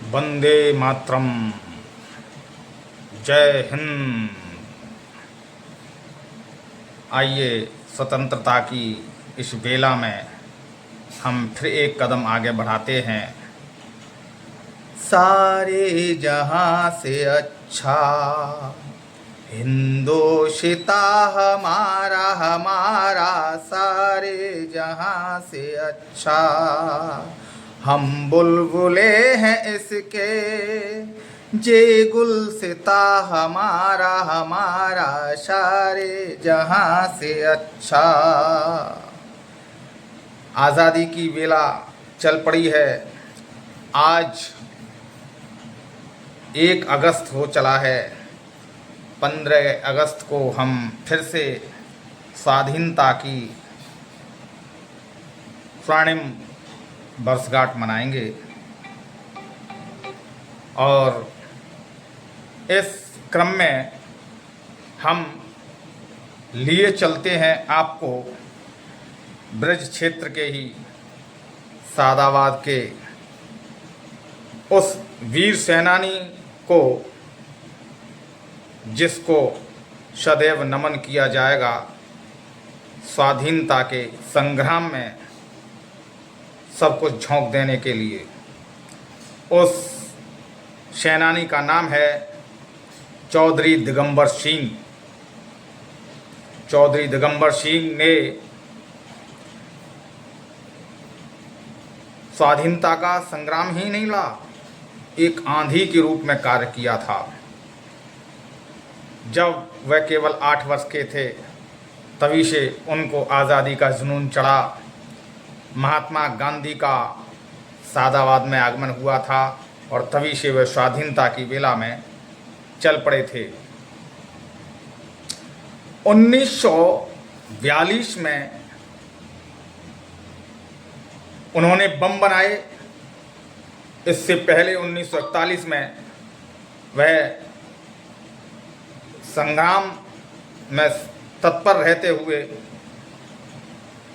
वंदे मातरम। जय हिंद। आइए स्वतंत्रता की इस बेला में हम फिर एक कदम आगे बढ़ाते हैं। सारे जहां से अच्छा हिंदोशिता हमारा हमारा, सारे जहां से अच्छा हम बुलबुले हैं इसके, जे गुलसिता हमारा हमारा, सारे जहां से अच्छा। आज़ादी की बेला चल पड़ी है। आज 1 अगस्त हो चला है। 15 अगस्त को हम फिर से स्वाधीनता की स्वर्णिम वर्षगांठ मनाएंगे और इस क्रम में हम लिए चलते हैं आपको ब्रज क्षेत्र के ही सादाबाद के उस वीर सेनानी को जिसको सदैव नमन किया जाएगा। स्वाधीनता के संग्राम में सब कुछ झोंक देने के लिए उस सेनानी का नाम है चौधरी दिगंबर सिंह। चौधरी दिगंबर सिंह ने स्वाधीनता का संग्राम ही नहीं ला, एक आंधी के रूप में कार्य किया था। जब वह केवल 8 वर्ष के थे तभी से उनको आज़ादी का जुनून चढ़ा। महात्मा गांधी का सादाबाद में आगमन हुआ था और तभी से वे स्वाधीनता की बेला में चल पड़े थे। 1942 में उन्होंने बम बनाए। इससे पहले 1941 में वह संग्राम में तत्पर रहते हुए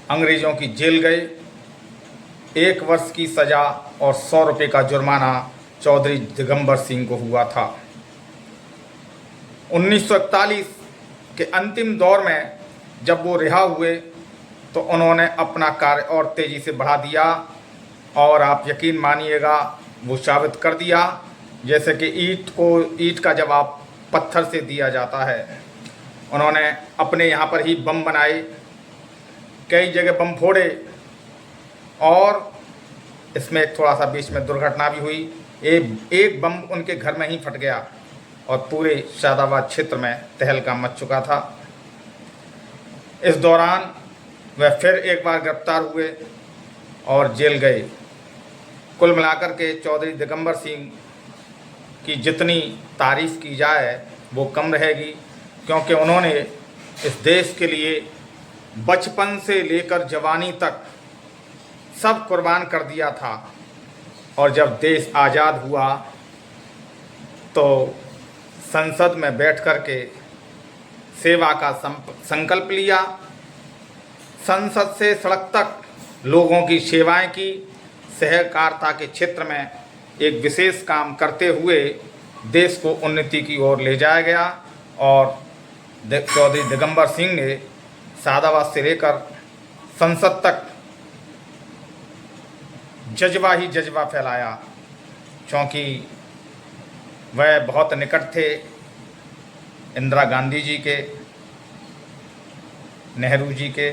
अंग्रेज़ों की जेल गए। 1 वर्ष की सज़ा और 100 रुपये का जुर्माना चौधरी दिगंबर सिंह को हुआ था। 1941 के अंतिम दौर में जब वो रिहा हुए तो उन्होंने अपना कार्य और तेज़ी से बढ़ा दिया और आप यकीन मानिएगा वो साबित कर दिया। जैसे कि ईंट का जवाब पत्थर से दिया जाता है। उन्होंने अपने यहाँ पर ही बम बनाए, कई जगह बम फोड़े और इसमें थोड़ा सा बीच में दुर्घटना भी हुई। एक बम उनके घर में ही फट गया और पूरे सादाबाद क्षेत्र में तहलका मच चुका था। इस दौरान वह फिर एक बार गिरफ्तार हुए और जेल गए। कुल मिलाकर के चौधरी दिगंबर सिंह की जितनी तारीफ़ की जाए वो कम रहेगी, क्योंकि उन्होंने इस देश के लिए बचपन से लेकर जवानी तक सब कुर्बान कर दिया था। और जब देश आज़ाद हुआ तो संसद में बैठ कर के सेवा का संकल्प लिया। संसद से सड़क तक लोगों की सेवाएं की। सहकारिता के क्षेत्र में एक विशेष काम करते हुए देश को उन्नति की ओर ले जाया गया और चौधरी दिगंबर सिंह ने सादाबाद से लेकर संसद तक जज्बा ही जज्बा फैलाया, क्योंकि वह बहुत निकट थे इंदिरा गांधी जी के, नेहरू जी के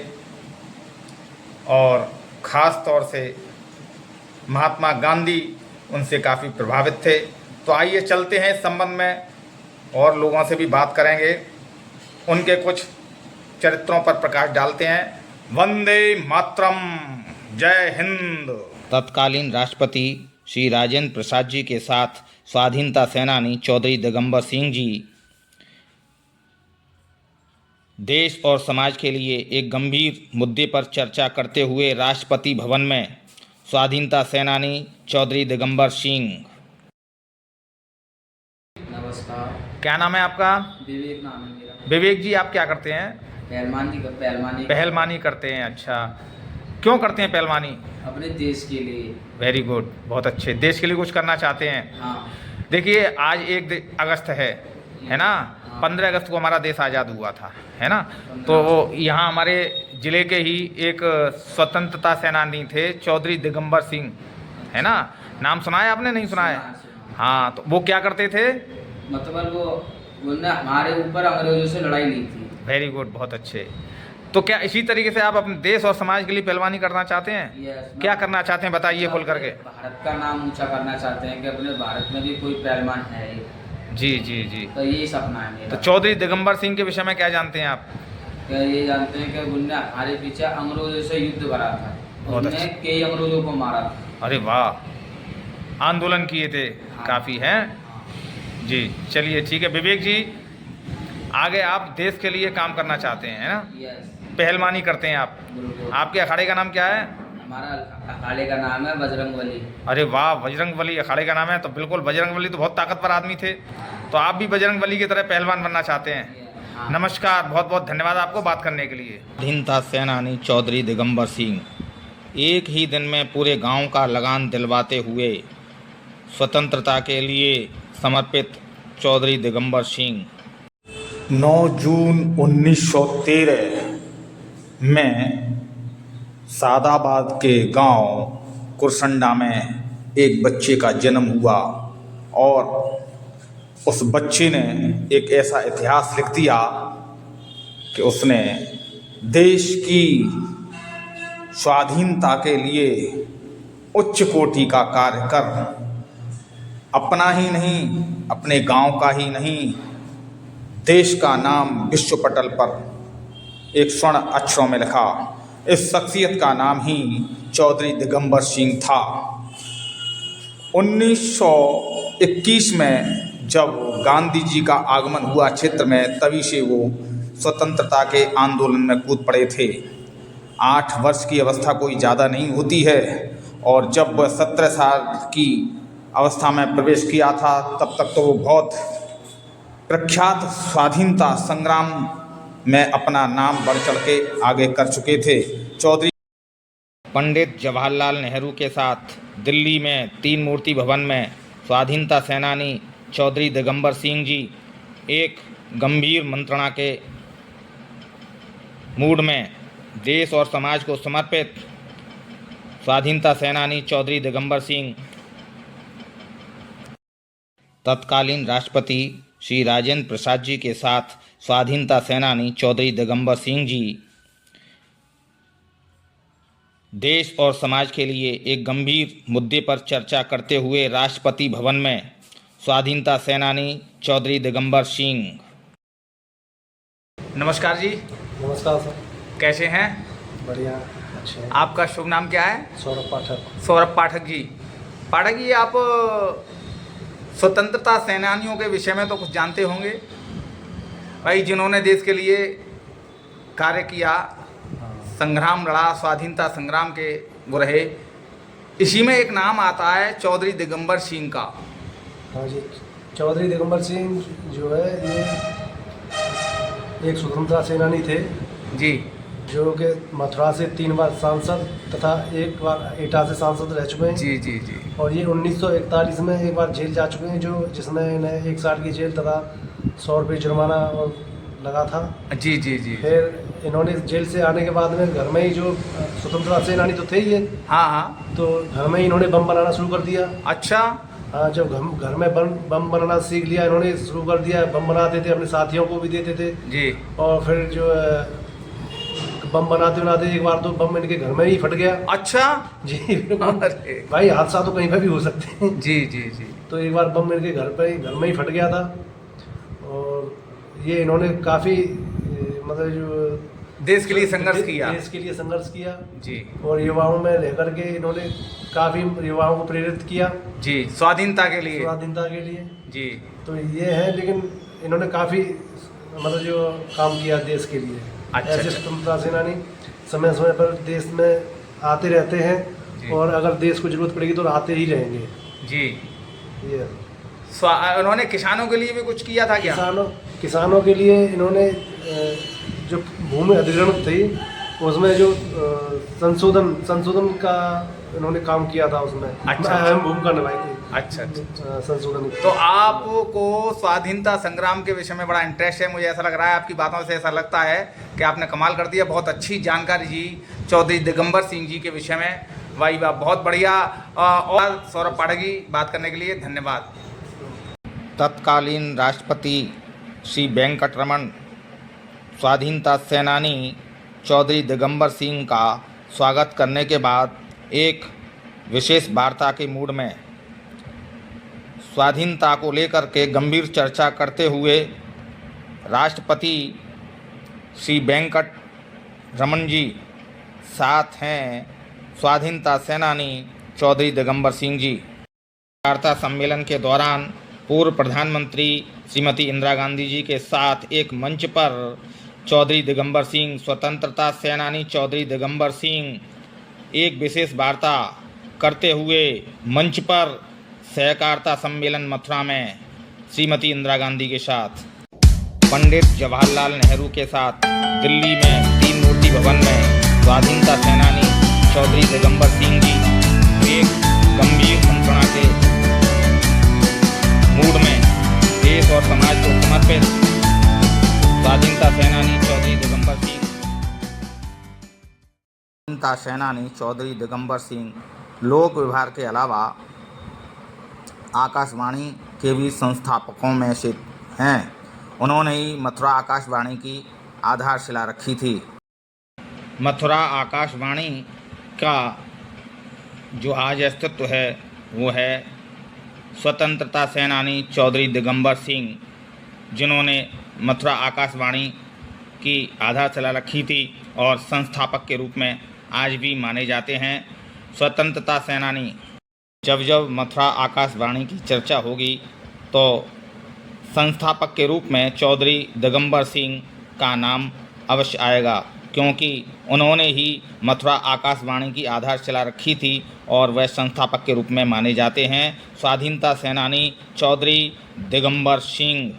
और ख़ास तौर से महात्मा गांधी उनसे काफ़ी प्रभावित थे। तो आइए चलते हैं इस संबंध में और लोगों से भी बात करेंगे, उनके कुछ चरित्रों पर प्रकाश डालते हैं। वंदे मातरम। जय हिंद। तत्कालीन राष्ट्रपति श्री राजेंद्र प्रसाद जी के साथ स्वाधीनता सेनानी चौधरी दिगंबर सिंह जी देश और समाज के लिए एक गंभीर मुद्दे पर चर्चा करते हुए राष्ट्रपति भवन में स्वाधीनता सेनानी चौधरी दिगंबर सिंह। नमस्कार। क्या नाम है आपका? विवेक नाम है मेरा। विवेक जी, आप क्या करते हैं? पहलवानी पहलवानी करते हैं। अच्छा, क्यों करते हैं पहलवानी? अपने देश के लिए। वेरी गुड, बहुत अच्छे। देश के लिए कुछ करना चाहते हैं। हाँ। देखिए आज 1 अगस्त है ना? 15 अगस्त को हमारा देश आज़ाद हुआ था, है ना? तो यहाँ हमारे ज़िले के ही एक स्वतंत्रता सेनानी थे चौधरी दिगंबर सिंह, है ना? नाम सुना है आपने? नहीं सुना है? हाँ, तो वो क्या करते थे? मतलब वो उन्होंने हमारे ऊपर अंग्रेजों से लड़ाई ली थी। वेरी गुड, बहुत अच्छे। तो क्या इसी तरीके से आप अपने देश और समाज के लिए पहलवानी करना चाहते हैं? यस। क्या करना चाहते हैं बताइए खुल करके। भारत का नाम ऊंचा करना चाहते हैं कि अपने भारत में भी कोई पहलवान है। जी जी जी। तो यही सपना है मेरा। तो चौधरी दिगंबर सिंह के विषय में क्या जानते हैं आप? क्या ये जानते हैं कि उनने हमारे पीछे अंग्रेजों से युद्ध करा था, बहुत उन्होंने अच्छा। कई अंग्रेजों को मारा था। अरे वाह, आंदोलन किए थे काफ़ी, हैं? जी, चलिए ठीक है। विवेक जी, आगे आप देश के लिए काम करना चाहते हैं, है ना? यस। पहलवानी करते हैं आप। बिल्कुल। आपके अखाड़े का नाम क्या है? हमारा अखाड़े का नाम है बजरंगबली। अरे वाह, बजरंगबली अखाड़े का नाम है। तो बिल्कुल, बजरंगबली तो बहुत ताकतवर आदमी थे। तो आप भी बजरंगबली की तरह पहलवान बनना चाहते हैं। हाँ। नमस्कार, बहुत बहुत धन्यवाद आपको बात करने के लिए। स्वाधीनता सेनानी चौधरी दिगंबर सिंह एक ही दिन में पूरे गांव का लगान दिलवाते हुए स्वतंत्रता के लिए समर्पित चौधरी दिगंबर सिंह 9 जून 1913 में सादाबाद के गांव कुरसंडा में एक बच्चे का जन्म हुआ और उस बच्चे ने एक ऐसा इतिहास लिख दिया कि उसने देश की स्वाधीनता के लिए उच्च कोटि का कार्य कर अपना ही नहीं, अपने गांव का ही नहीं, देश का नाम विश्व पटल पर एक स्वर्ण अक्षरों में लिखा। इस शख्सियत का नाम ही चौधरी दिगंबर सिंह था। 1921 में जब गांधी जी का आगमन हुआ क्षेत्र में, तभी से वो स्वतंत्रता के आंदोलन में कूद पड़े थे। 8 वर्ष की अवस्था कोई ज़्यादा नहीं होती है और जब वह 17 साल की अवस्था में प्रवेश किया था तब तक तो वो बहुत प्रख्यात स्वाधीनता संग्राम में अपना नाम बढ़ चढ़ के आगे कर चुके थे। चौधरी पंडित जवाहरलाल नेहरू के साथ दिल्ली में 3 मूर्ति भवन में स्वाधीनता सेनानी चौधरी दिगंबर सिंह जी एक गंभीर मंत्रणा के मूड में देश और समाज को समर्पित स्वाधीनता सेनानी चौधरी दिगंबर सिंह तत्कालीन राष्ट्रपति श्री राजेंद्र प्रसाद जी के साथ स्वाधीनता सेनानी चौधरी दिगंबर सिंह जी देश और समाज के लिए एक गंभीर मुद्दे पर चर्चा करते हुए राष्ट्रपति भवन में स्वाधीनता सेनानी चौधरी दिगंबर सिंह। नमस्कार जी। नमस्कार सर। कैसे हैं? बढ़िया, अच्छे हैं। आपका शुभ नाम क्या है? सौरभ पाठक। सौरभ पाठक जी। पाठक जी, आप स्वतंत्रता सेनानियों के विषय में तो कुछ जानते होंगे भाई, जिन्होंने देश के लिए कार्य किया, संग्राम लड़ा, स्वाधीनता संग्राम के वो रहे। इसी में एक नाम आता है चौधरी दिगंबर सिंह का। हाँ जी, चौधरी दिगंबर सिंह जो है ये एक स्वतंत्रता सेनानी थे जी, जो कि मथुरा से 3 बार सांसद तथा 1 बार एटा से सांसद रह चुके हैं। जी जी जी। और ये 1941 में एक बार जेल जा चुके हैं, जो जिसमें इन्हें 1 साल की जेल तथा 100 रुपये जुर्माना लगा था। जी जी जी। फिर इन्होंने जेल से आने के बाद में घर में ही, जो स्वतंत्रता सेनानी तो थे ये, हाँ हाँ, तो घर में ही इन्होंने बम बनाना शुरू कर दिया। अच्छा। हाँ, जब घर में बम बनाना सीख लिया इन्होंने, शुरू कर दिया, बम बनाते थे, अपने साथियों को भी देते थे जी। और फिर जो है बम बनाते बनाते एक बार तो बम इनके घर में ही फट गया। अच्छा जी। अरे। भाई हादसा तो कहीं पर भी हो सकते हैं। जी जी जी। तो एक बार बम इनके घर में ही फट गया था और ये इन्होंने काफ़ी मतलब जो देश के लिए संघर्ष किया। देश के लिए संघर्ष किया जी और युवाओं में रह करके इन्होंने काफ़ी युवाओं को प्रेरित किया जी, स्वाधीनता के लिए। स्वाधीनता के लिए जी। तो ये है, लेकिन इन्होंने काफ़ी मतलब जो काम किया देश के लिए। अच्छा, ऐसे अच्छा। स्वतंत्रता सेनानी समय समय पर देश में आते रहते जी। हैं और अगर देश को जरूरत पड़ेगी तो आते ही रहेंगे। जी। ये उन्होंने किसानों के लिए भी कुछ किया था क्या? किसानों के लिए इन्होंने जो भूमि अधिग्रहण थी उसमें जो संशोधन का इन्होंने काम किया था, उसमें अच्छा। अहम भूमिका निभाई थी। अच्छा अच्छा। संशोधन की। तो आपको स्वाधीनता संग्राम के विषय में बड़ा इंटरेस्ट है, मुझे ऐसा लग रहा है, आपकी बातों से ऐसा लगता है कि आपने कमाल कर दिया। बहुत अच्छी जानकारी जी चौधरी दिगंबर सिंह जी के विषय में, वाह वाह, बहुत बढ़िया। और सौरभ पाठकी बात करने के लिए धन्यवाद। तत्कालीन राष्ट्रपति श्री वेंकटरमन स्वाधीनता सेनानी चौधरी दिगंबर सिंह का स्वागत करने के बाद एक विशेष वार्ता के मूड में स्वाधीनता को लेकर के गंभीर चर्चा करते हुए राष्ट्रपति श्री वेंकट रमन जी साथ हैं स्वाधीनता सेनानी चौधरी दिगंबर सिंह जी। वार्ता सम्मेलन के दौरान पूर्व प्रधानमंत्री श्रीमती इंदिरा गांधी जी के साथ एक मंच पर चौधरी दिगंबर सिंह, स्वतंत्रता सेनानी चौधरी दिगंबर सिंह एक विशेष वार्ता करते हुए मंच पर सहकारिता सम्मेलन मथुरा में श्रीमती इंदिरा गांधी के साथ, पंडित जवाहरलाल नेहरू के साथ दिल्ली में 3 मूर्ति भवन में स्वाधीनता सेनानी चौधरी दिगंबर सिंह जी एक गंभीर मंत्रणा के मूड में देश और समाज को समर्पित स्वाधीनता सेनानी चौधरी दिगंबर सिंह। स्वाधीनता सेनानी चौधरी दिगंबर सिंह लोक विभाग के अलावा आकाशवाणी के भी संस्थापकों में से हैं। उन्होंने ही मथुरा आकाशवाणी की आधारशिला रखी थी। मथुरा आकाशवाणी का जो आज अस्तित्व है वो है स्वतंत्रता सेनानी चौधरी दिगंबर सिंह, जिन्होंने मथुरा आकाशवाणी की आधारशिला रखी थी और संस्थापक के रूप में आज भी माने जाते हैं। स्वतंत्रता सेनानी, जब जब मथुरा आकाशवाणी की चर्चा होगी तो संस्थापक के रूप में चौधरी दिगंबर सिंह का नाम अवश्य आएगा, क्योंकि उन्होंने ही मथुरा आकाशवाणी की आधारशिला रखी थी और वह संस्थापक के रूप में माने जाते हैं। स्वाधीनता सेनानी चौधरी दिगंबर सिंह।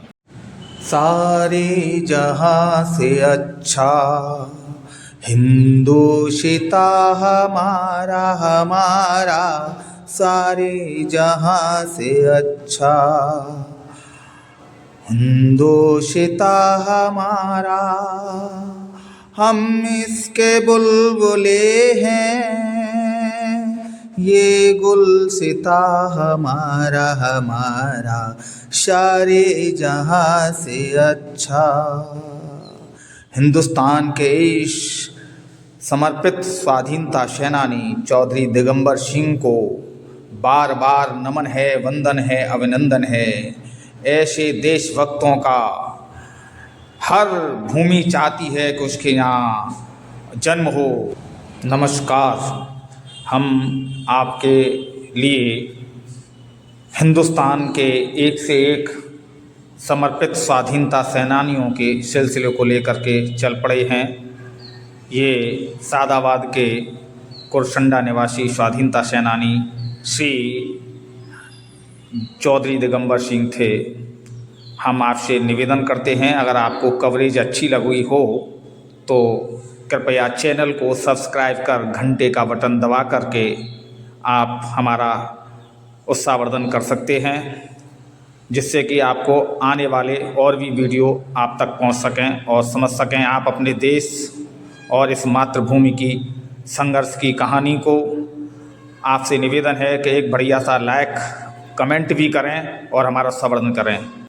सारे जहां से अच्छा हिंदुशिता हमारा हमारा, सारे जहां से अच्छा हिंदुशिता हमारा, हम इसके बुलबुले हैं, ये गुलसिता हमारा हमारा, सारे जहां से अच्छा। हिंदुस्तान के इस समर्पित स्वाधीनता सेनानी चौधरी दिगंबर सिंह को बार बार नमन है, वंदन है, अभिनंदन है। ऐसे देशभक्तों का हर भूमि चाहती है कि उसके यहाँ जन्म हो। नमस्कार, हम आपके लिए हिंदुस्तान के एक से एक समर्पित स्वाधीनता सेनानियों के सिलसिले को लेकर के चल पड़े हैं। ये सादाबाद के कुरसंडा निवासी स्वाधीनता सेनानी श्री चौधरी दिगंबर सिंह थे। हम आपसे निवेदन करते हैं, अगर आपको कवरेज अच्छी लगी हो तो कृपया चैनल को सब्सक्राइब कर घंटे का बटन दबा करके आप हमारा उत्साहवर्धन कर सकते हैं, जिससे कि आपको आने वाले और भी वीडियो आप तक पहुंच सकें और समझ सकें आप अपने देश और इस मातृभूमि की संघर्ष की कहानी को। आपसे निवेदन है कि एक बढ़िया सा लाइक कमेंट भी करें और हमारा उत्साहवर्धन करें।